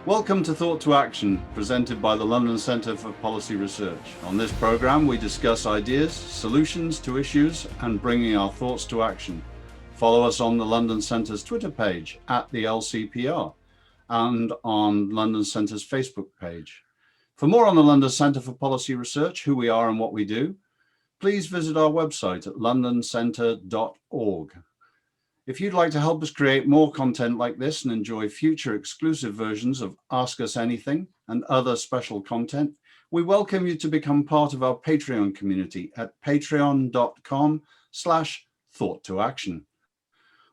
Welcome to Thought to Action, presented by the London Centre for Policy Research. On this programme, we discuss ideas, solutions to issues, and bringing our thoughts to action. Follow us on the London Centre's Twitter page, @the LCPR, and on London Centre's Facebook page. For more on the London Centre for Policy Research, who we are and what we do, please visit our website at londoncentre.org. If you'd like to help us create more content like this and enjoy future exclusive versions of Ask Us Anything and other special content, we welcome you to become part of our Patreon community at patreon.com/thoughttoaction.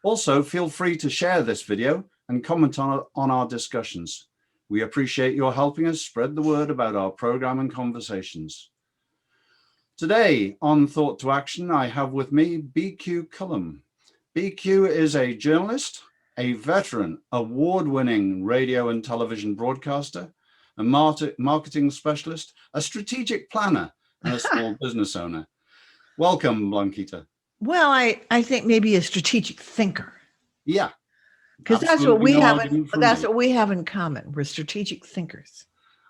Also, feel free to share this video and comment on our discussions. We appreciate your helping us spread the word about our program and conversations. Today on Thought to Action, I have with me BQ Cullum. BQ is a journalist, a veteran, award-winning radio and television broadcaster, a marketing specialist, a strategic planner, and a small business owner. Welcome, Blanquita. Well, I think maybe a strategic thinker. Yeah. Because that's what we have. That's what we have in common. We're strategic thinkers.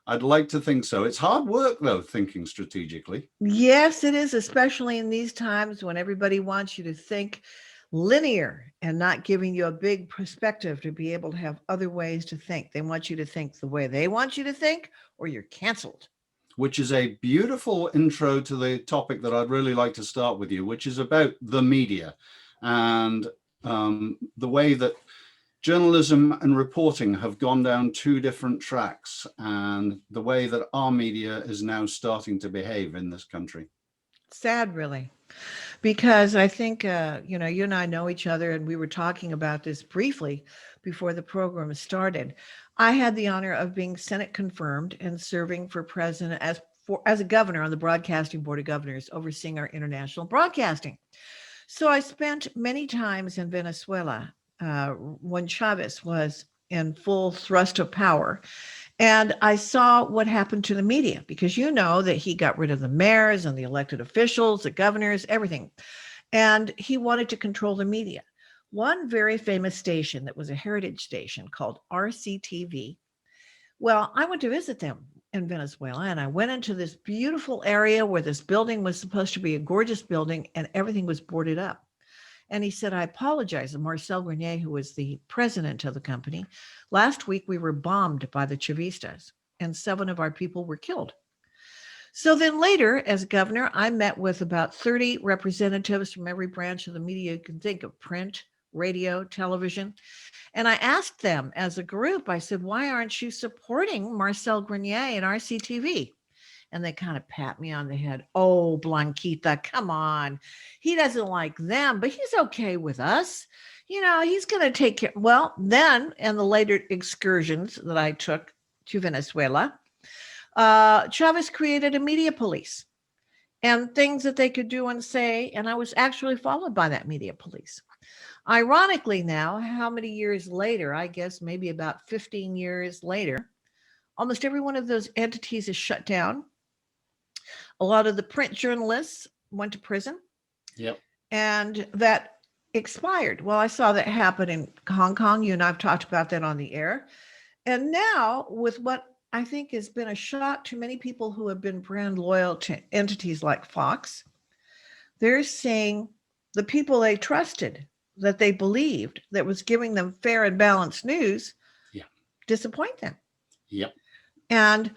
I'd like to think so. It's hard work, though, thinking strategically. Yes, it is, especially in these times when everybody wants you to think linear and not giving you a big perspective to be able to have other ways to think. They want you to think the way they want you to think, or you're canceled. Which is a beautiful intro to the topic that I'd really like to start with you, which is about the media and the way that journalism and reporting have gone down two different tracks, and the way that our media is now starting to behave in this country. Sad, really. Because I think, you and I know each other, and we were talking about this briefly before the program started. I had the honor of being Senate confirmed and serving for president as a governor on the Broadcasting Board of Governors, overseeing our international broadcasting. So I spent many times in Venezuela when Chavez was in full thrust of power. And I saw what happened to the media, because you know that he got rid of the mayors and the elected officials, the governors, everything. And he wanted to control the media. One very famous station that was a heritage station called RCTV. Well, I went to visit them in Venezuela, and I went into this beautiful area where this building was supposed to be a gorgeous building, and everything was boarded up. And he said, I apologize. And Marcel Grenier, who was the president of the company, last week we were bombed by the Chavistas, and 7 of our people were killed. So then later, as governor, I met with about 30 representatives from every branch of the media you can think of: print, radio, television. And I asked them as a group, I said, why aren't you supporting Marcel Grenier and RCTV? And they kind of pat me on the head. Oh, Blanquita, come on. He doesn't like them, but he's okay with us. You know, he's going to take care. Well, then in the later excursions that I took to Venezuela, Chavez created a media police and things that they could do and say. And I was actually followed by that media police. Ironically now, how many years later, I guess maybe about 15 years later, almost every one of those entities is shut down. A lot of the print journalists went to prison. Yep. And that expired. Well, I saw that happen in Hong Kong. You and I've talked about that on the air. And now with what I think has been a shock to many people who have been brand loyal to entities like Fox, they're saying the people they trusted, that they believed, that was giving them fair and balanced news, disappoint them. Yep. And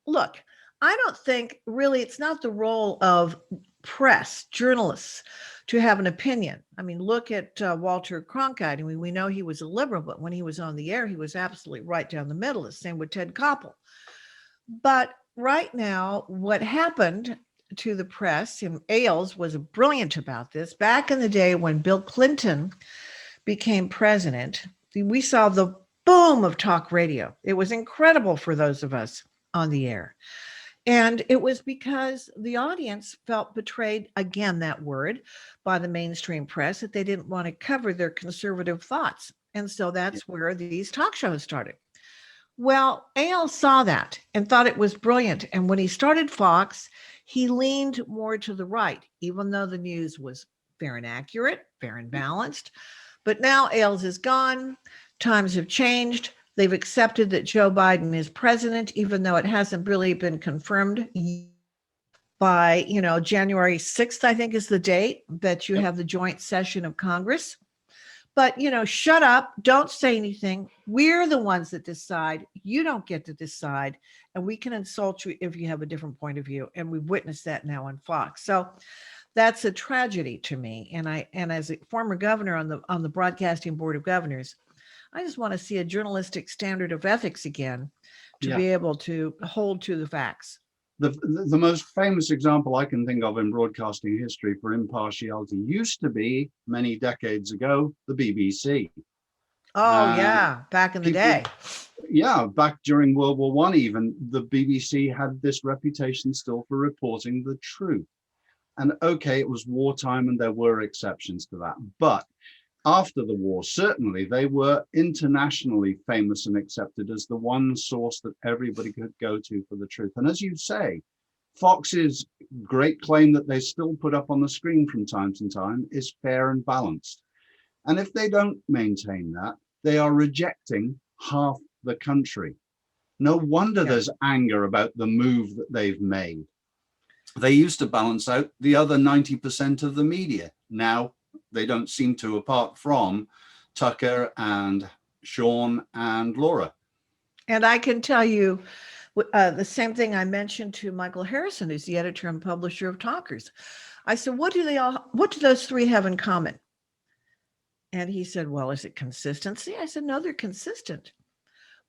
look, I don't think really it's not the role of press, journalists, to have an opinion. I mean, look at Walter Cronkite. I mean, we know he was a liberal, but when he was on the air, he was absolutely right down the middle. The same with Ted Koppel. But right now, what happened to the press, and Ailes was brilliant about this. Back in the day when Bill Clinton became president, we saw the boom of talk radio. It was incredible for those of us on the air. And it was because the audience felt betrayed, again, that word, by the mainstream press, that they didn't want to cover their conservative thoughts. And so that's where these talk shows started. Well, Ailes saw that and thought it was brilliant. And when he started Fox, he leaned more to the right, even though the news was fair and accurate, fair and balanced. But now Ailes is gone. Times have changed. They've accepted that Joe Biden is president, even though it hasn't really been confirmed by, January 6th, I think is the date that you Yep. have the joint session of Congress. But, shut up, don't say anything. We're the ones that decide. You don't get to decide. And we can insult you if you have a different point of view. And we've witnessed that now on Fox. So that's a tragedy to me. And as a former governor on the Broadcasting Board of Governors, I just want to see a journalistic standard of ethics again to be able to hold to the facts. The most famous example I can think of in broadcasting history for impartiality used to be, many decades ago, the BBC. Oh, yeah, back in the day. Yeah, back during World War I even, the BBC had this reputation still for reporting the truth. And okay, it was wartime and there were exceptions to that. But after the war, certainly they were internationally famous and accepted as the one source that everybody could go to for the truth. And as you say, Fox's great claim that they still put up on the screen from time to time is fair and balanced. And if they don't maintain that, they are rejecting half the country. No wonder there's anger about the move that they've made. They used to balance out the other 90% of the media. Now they don't seem to, apart from Tucker and Sean and Laura. And I can tell you the same thing I mentioned to Michael Harrison, who's the editor and publisher of Talkers. I said, what do those three have in common? And he said, well, is it consistency? I said, no, they're consistent.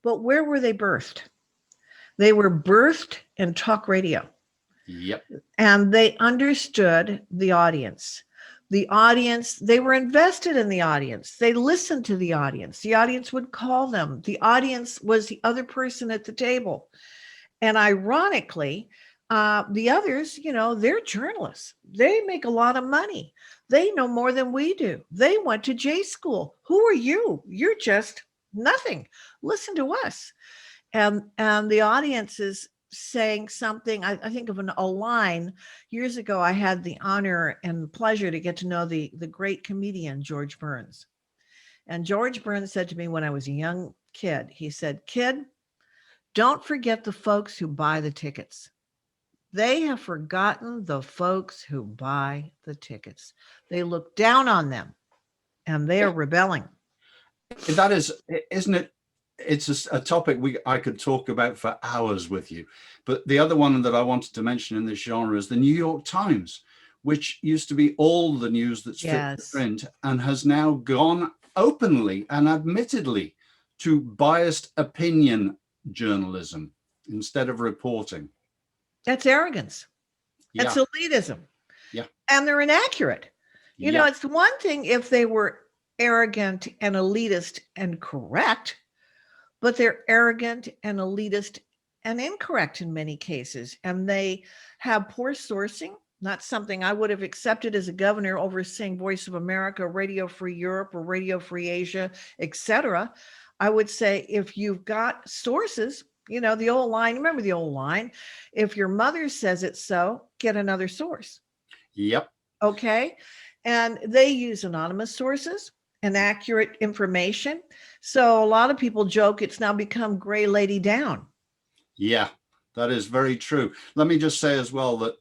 But where were they birthed? They were birthed in talk radio. Yep. And they understood the audience. The audience, they were invested in the audience. They listened to the audience. The audience would call them. The audience was the other person at the table. And ironically, the others, they're journalists. They make a lot of money. They know more than we do. They went to J school. Who are you? You're just nothing. Listen to us. And the audience is saying something. I think of a line. Years ago, I had the honor and pleasure to get to know the great comedian, George Burns. And George Burns said to me when I was a young kid, he said, kid, don't forget the folks who buy the tickets. They have forgotten the folks who buy the tickets. They look down on them and they are rebelling. That is, isn't it? It's a topic I could talk about for hours with you. But the other one that I wanted to mention in this genre is the New York Times, which used to be all the news that's fit for print and has now gone openly and admittedly to biased opinion journalism instead of reporting. That's arrogance. That's elitism. Yeah. And they're inaccurate. You know, it's one thing if they were arrogant and elitist and correct, but they're arrogant and elitist and incorrect in many cases. And they have poor sourcing, not something I would have accepted as a governor overseeing Voice of America, Radio Free Europe, or Radio Free Asia, etc. I would say if you've got sources, the old line, remember the old line, if your mother says it so, get another source. Yep. Okay. And they use anonymous sources, inaccurate information. So a lot of people joke it's now become gray lady down. Yeah, that is very true. Let me just say as well that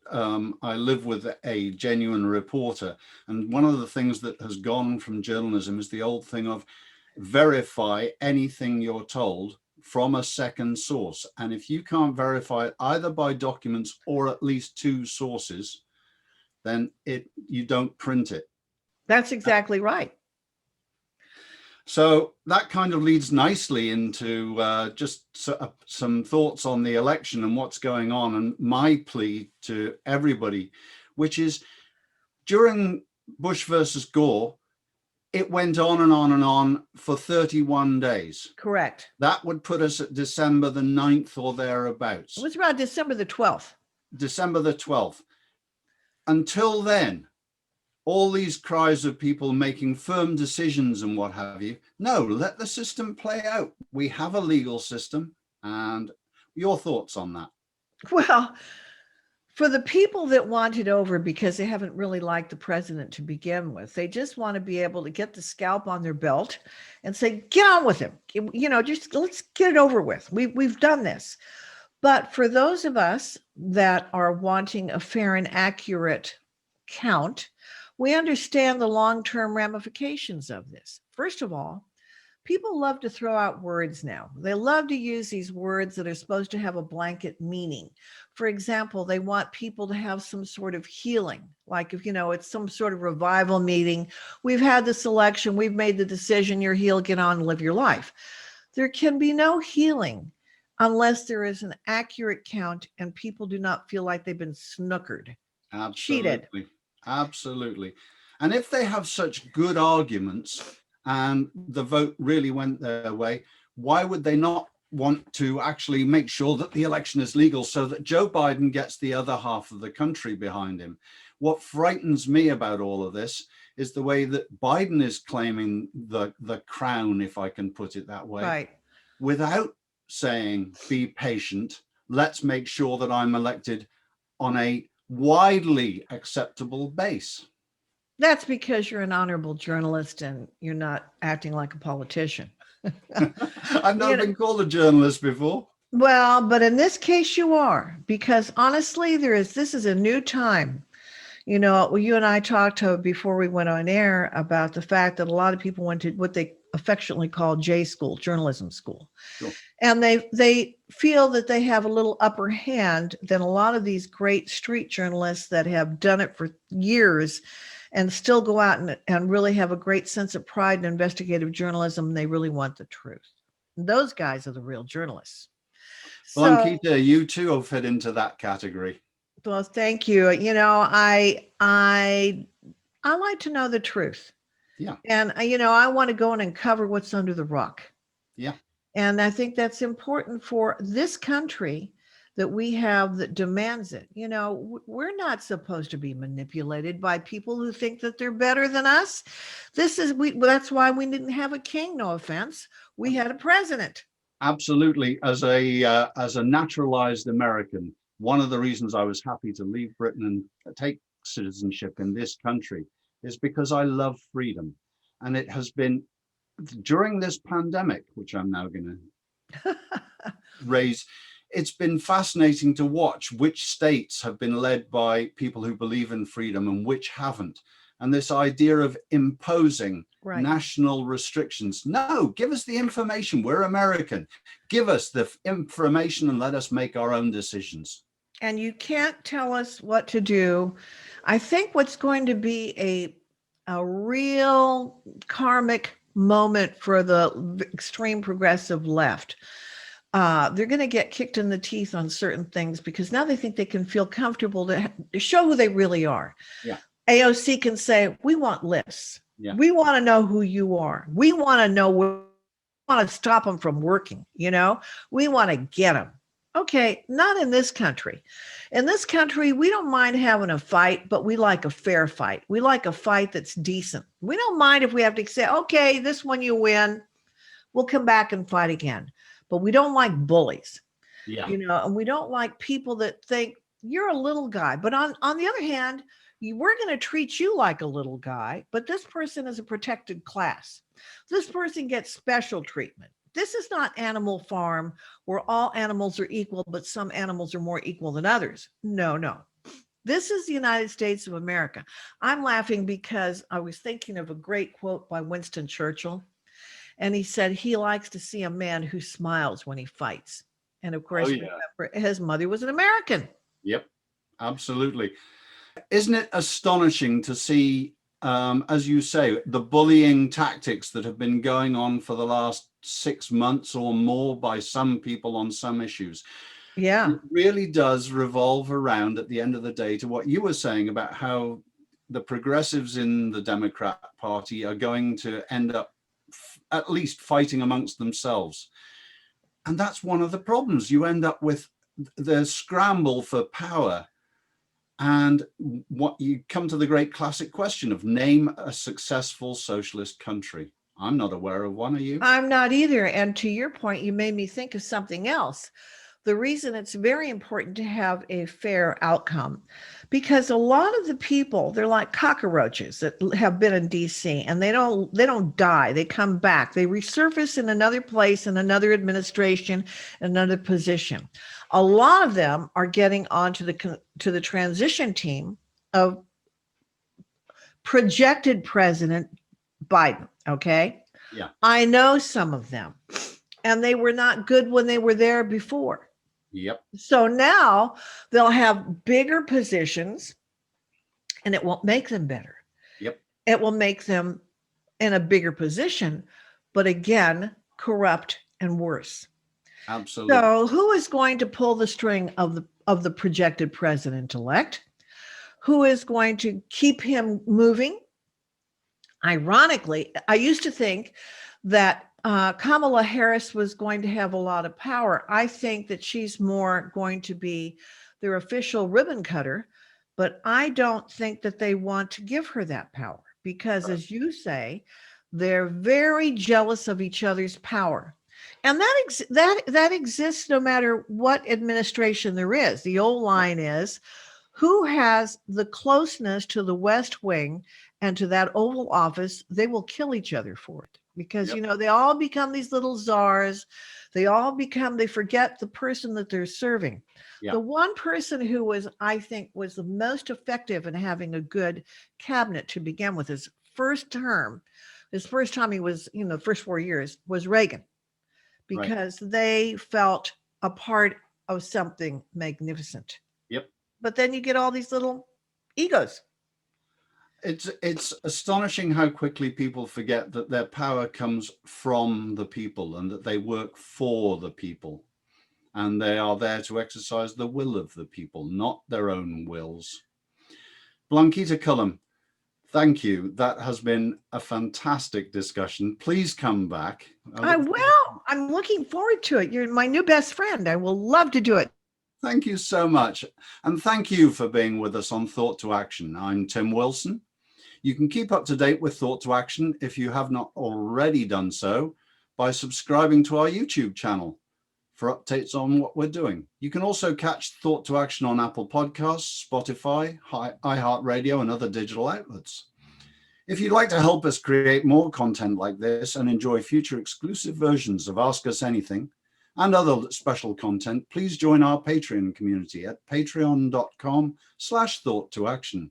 I live with a genuine reporter. And one of the things that has gone from journalism is the old thing of verify anything you're told from a second source. And if you can't verify it either by documents or at least two sources, then you don't print it. That's exactly right. So that kind of leads nicely into just some thoughts on the election and what's going on. And my plea to everybody, which is during Bush versus Gore, it went on and on and on for 31 days. Correct. That would put us at December the 9th or thereabouts. It was about December the 12th. December the 12th. Until then, all these cries of people making firm decisions and what have you. No, let the system play out. We have a legal system. And your thoughts on that? Well, For the people that want it over because they haven't really liked the president to begin with, they just want to be able to get the scalp on their belt and say, get on with him. Just let's get it over with. We've done this. But for those of us that are wanting a fair and accurate count, we understand the long-term ramifications of this. First of all, people love to throw out words now. They love to use these words that are supposed to have a blanket meaning. For example, they want people to have some sort of healing. Like if, it's some sort of revival meeting, we've had this election, we've made the decision, you're healed, get on and live your life. There can be no healing unless there is an accurate count and people do not feel like they've been snookered, cheated. Absolutely. And if they have such good arguments and the vote really went their way, why would they not want to actually make sure that the election is legal so that Joe Biden gets the other half of the country behind him? What frightens me about all of this is the way that Biden is claiming the crown, if I can put it that way, right, without saying, be patient, let's make sure that I'm elected on a widely acceptable base. That's because you're an honorable journalist and you're not acting like a politician. I've not been called a journalist before. Well, but in this case you are, because honestly, this is a new time. You and I talked before we went on air about the fact that a lot of people went to what they affectionately call J school, journalism school. Sure. And they feel that they have a little upper hand than a lot of these great street journalists that have done it for years and still go out and really have a great sense of pride in investigative journalism. They really want the truth. And those guys are the real journalists. Blanquita, you too fit into that category. Well, thank you. I like to know the truth. Yeah. And, I want to go in and cover what's under the rock. Yeah. And I think that's important for this country that we have that demands it. We're not supposed to be manipulated by people who think that they're better than us. That's why we didn't have a king, no offense. We had a president. Absolutely. As a naturalized American, one of the reasons I was happy to leave Britain and take citizenship in this country is because I love freedom. And it has been during this pandemic, which I'm now going to raise, it's been fascinating to watch which states have been led by people who believe in freedom and which haven't. And this idea of imposing national restrictions. No, give us the information. We're American. Give us the information and let us make our own decisions. And you can't tell us what to do. I think what's going to be a real karmic moment for the extreme progressive left. They're going to get kicked in the teeth on certain things because now they think they can feel comfortable to show who they really are. Yeah. AOC can say, we want lists. Yeah. We want to know who you are. We want to know we want to stop them from working. We want to get them. Okay, not in this country. In this country, we don't mind having a fight, but we like a fair fight. We like a fight that's decent. We don't mind if we have to say, okay, this one you win. We'll come back and fight again. But we don't like bullies. Yeah. And we don't like people that think you're a little guy. But on the other hand, we're going to treat you like a little guy, but this person is a protected class. This person gets special treatment. This is not Animal Farm where all animals are equal, but some animals are more equal than others. No. This is the United States of America. I'm laughing because I was thinking of a great quote by Winston Churchill. And he said he likes to see a man who smiles when he fights. And of course, remember, his mother was an American. Yep, absolutely. Isn't it astonishing to see, as you say, the bullying tactics that have been going on for the last 6 months or more by some people on some issues? Yeah. It really does revolve around, at the end of the day, to what you were saying about how the progressives in the Democrat Party are going to end up at least fighting amongst themselves. And that's one of the problems. You end up with the scramble for power. And what you come to the great classic question of name a successful socialist country. I'm not aware of one, are you? I'm not either. And to your point, you made me think of something else. the reason it's very important to have a fair outcome, because a lot of the people, they're like cockroaches that have been in DC, and they don't die. They come back. They resurface in another place, in another administration, another position. A lot of them are getting onto the transition team of projected President Biden. Okay. Yeah. I know some of them, and they were not good when they were there before. Yep. So now they'll have bigger positions, and it won't make them better. Yep. It will make them in a bigger position, but again, corrupt and worse. Absolutely. So who is going to pull the string of the projected president-elect? Who is going to keep him moving? Ironically, I used to think that Kamala Harris was going to have a lot of power. I think that she's more going to be their official ribbon cutter, but I don't think that they want to give her that power because, as you say, they're very jealous of each other's power. And that exists no matter what administration there is. The old line is, who has the closeness to the West Wing and to that Oval Office, they will kill each other for it. Because, they all become these little czars. They forget the person that they're serving. Yeah. The one person who I think, was the most effective in having a good cabinet to begin with, his first time he was, the first 4 years, was Reagan. Because they felt a part of something magnificent. Yep. But then you get all these little egos. It's astonishing how quickly people forget that their power comes from the people and that they work for the people. And they are there to exercise the will of the people, not their own wills. Blanquita Cullum, thank you. That has been a fantastic discussion. Please come back. I will. I'm looking forward to it. You're my new best friend. I will love to do it. Thank you so much. And thank you for being with us on Thought to Action. I'm Tim Wilson. You can keep up to date with Thought to Action if you have not already done so by subscribing to our YouTube channel for updates on what we're doing. You can also catch Thought to Action on Apple Podcasts, Spotify, iHeartRadio, and other digital outlets. If you'd like to help us create more content like this and enjoy future exclusive versions of Ask Us Anything and other special content, please join our Patreon community at patreon.com/thoughttoaction.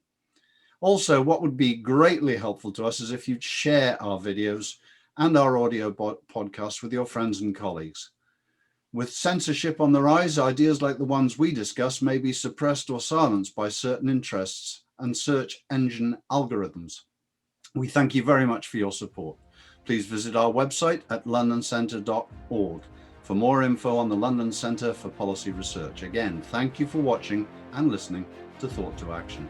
Also, what would be greatly helpful to us is if you'd share our videos and our audio podcasts with your friends and colleagues. With censorship on the rise, ideas like the ones we discuss may be suppressed or silenced by certain interests and search engine algorithms. We thank you very much for your support. Please visit our website at londoncentre.org for more info on the London Centre for Policy Research. Again, thank you for watching and listening to Thought to Action.